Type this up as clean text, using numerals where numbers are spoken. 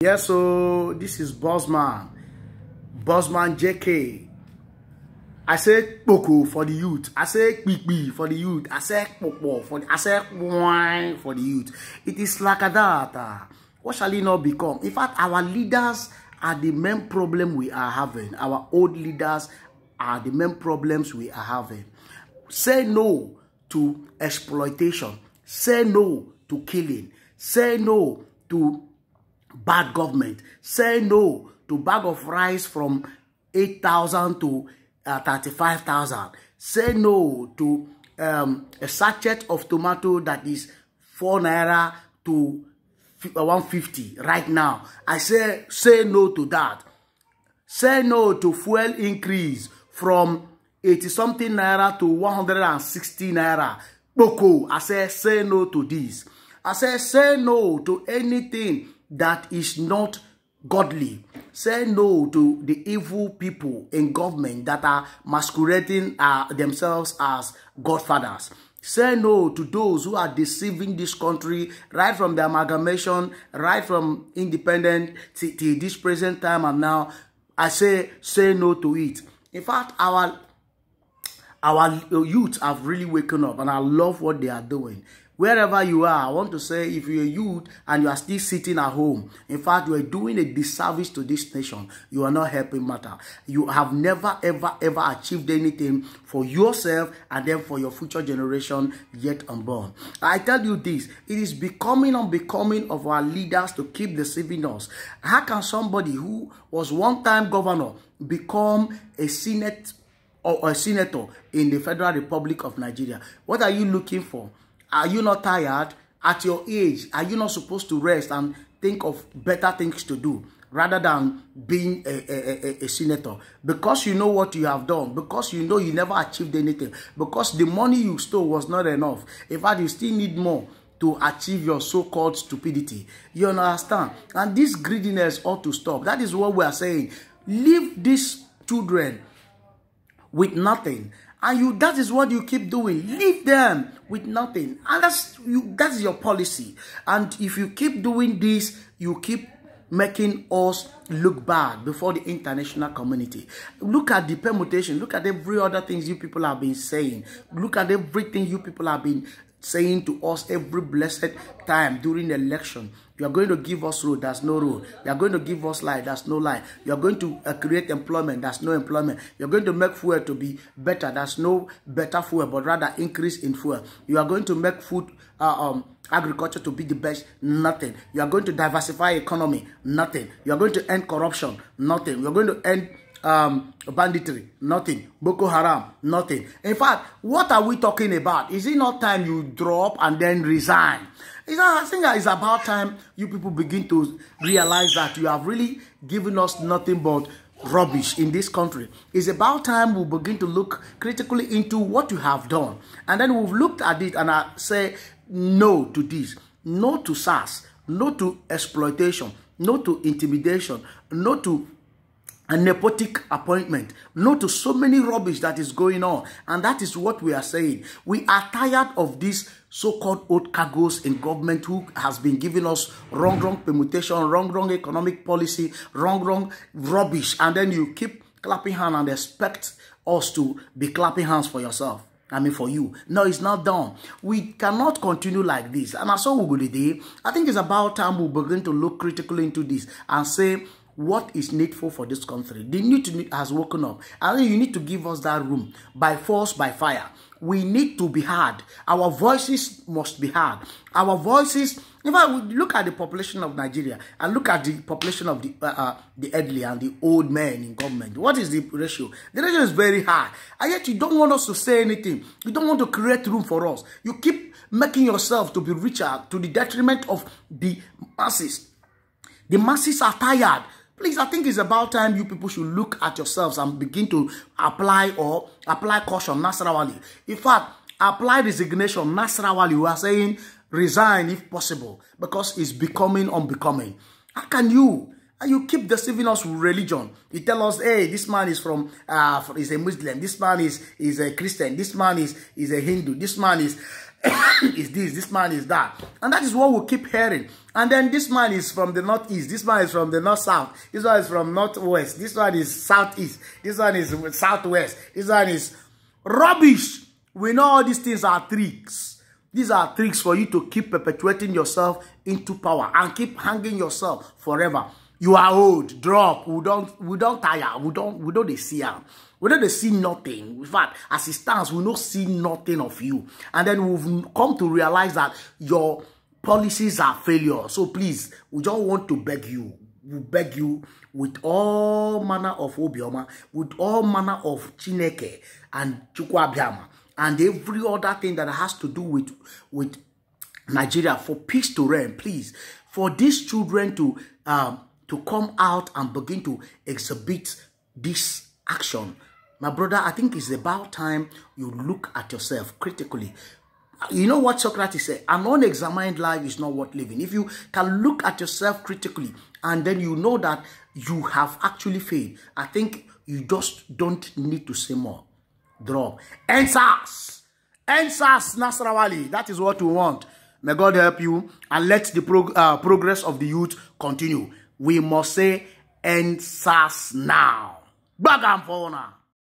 Yes, so this is Bossman JK. I say Boko for the youth. I say Kpikpi for the youth. I say Popo for the, I say Wine for the youth. It is like that. What shall it not become? In fact, our leaders are the main problem we are having. Our old leaders are the main problems we are having. Say no to exploitation. Say no to killing. Say no to bad government. Say no to bag of rice from 8,000 to 35,000. Say no to a sachet of tomato that is 4 naira to 150 right now. I say no to that. Say no to fuel increase from 80 something naira to 160 naira. Boko, I say no to this. I say no to anything that is not godly. Say no to the evil people in government that are masquerading themselves as godfathers. Say no to those who are deceiving this country right from the amalgamation, right from independence till this present time and now. I say no to it. In fact, our youth have really woken up, and I love what they are doing. Wherever you are, I want to say, if you're a youth and you are still sitting at home, in fact, you are doing a disservice to this nation. You are not helping matter. You have never, ever achieved anything for yourself and then for your future generation yet unborn. I tell you this, it is becoming unbecoming of our leaders to keep deceiving us. How can somebody who was one time governor become a senate or a senator in the Federal Republic of Nigeria? What are you looking for? Are you not tired? At your age, are you not supposed to rest and think of better things to do rather than being a senator? Because you know what you have done, because you know you never achieved anything, because the money you stole was not enough. In fact, you still need more to achieve your so-called stupidity. You understand? And this greediness ought to stop. That is what we are saying. Leave these children with nothing. And that is what you keep doing. Leave them with nothing. And that's your policy. And if you keep doing this, you keep making us look bad before the international community. Look at the permutation. Look at every other things you people have been saying. Look at everything you people have been saying to us every blessed time during the election. You are going to give us road, that's no road. You are going to give us light, that's no light. You are going to create employment, that's no employment. You are going to make fuel to be better, that's no better fuel, but rather increase in fuel. You are going to make food, agriculture to be the best, nothing. You are going to diversify economy, nothing. You are going to end corruption, nothing. You are going to end banditry, nothing. Boko Haram, nothing. In fact, what are we talking about? Is it not time you drop and then resign? I think it's about time you people begin to realize that you have really given us nothing but rubbish in this country. It's about time we begin to look critically into what you have done. And then we've looked at it and I say no to this, no to SARS, no to exploitation, no to intimidation, no to a nepotic appointment, no to so many rubbish that is going on. And that is what we are saying. We are tired of these so-called old cargoes in government who has been giving us wrong permutation, wrong economic policy, wrong rubbish. And then you keep clapping hands and expect us to be clapping hands for yourself. I mean, for you. No, it's not done. We cannot continue like this. And as we go today, I think it's about time we begin to look critically into this and say, what is needful for this country? The need has woken up. And then you need to give us that room by force, by fire. We need to be heard. Our voices must be heard. Our voices, in fact, we look at the population of Nigeria and look at the population of the elderly and the old men in government. What is the ratio? The ratio is very high. And yet you don't want us to say anything. You don't want to create room for us. You keep making yourself to be richer to the detriment of the masses. The masses are tired. Please, I think it's about time you people should look at yourselves and begin to apply caution, Nasrawali. In fact, apply resignation, Nasrawali. We are saying resign if possible because it's becoming unbecoming. How can you? And you keep deceiving us with religion. You tell us, hey, this man is from, is a Muslim. This man is a Christian. This man is a Hindu. This man is... is this man is that. And that is what we keep hearing. And then this man is from the northeast, this man is from the north-south, this one is from northwest, this one is southeast, this one is southwest, this one is rubbish. We know all these things are tricks. These are tricks for you to keep perpetuating yourself into power and keep hanging yourself forever. You are old, drop. We don't tire. We don't see him. We don't see nothing. In fact, as it stands, we don't see nothing of you. And then we've come to realize that your policies are failure. So please, we don't want to beg you. We beg you with all manner of Obioma, with all manner of Chineke and Chukwuabiama, and every other thing that has to do with Nigeria, for peace to reign, please, for these children to come out and begin to exhibit this action. My brother, I think it's about time you look at yourself critically. You know what Socrates said? An unexamined life is not worth living. If you can look at yourself critically and then you know that you have actually failed, I think you just don't need to say more. Drop. EndSARS. EndSARS Nasarawa Wali. That is what we want. May God help you and let the progress of the youth continue. We must say EndSARS now. Bagam for now.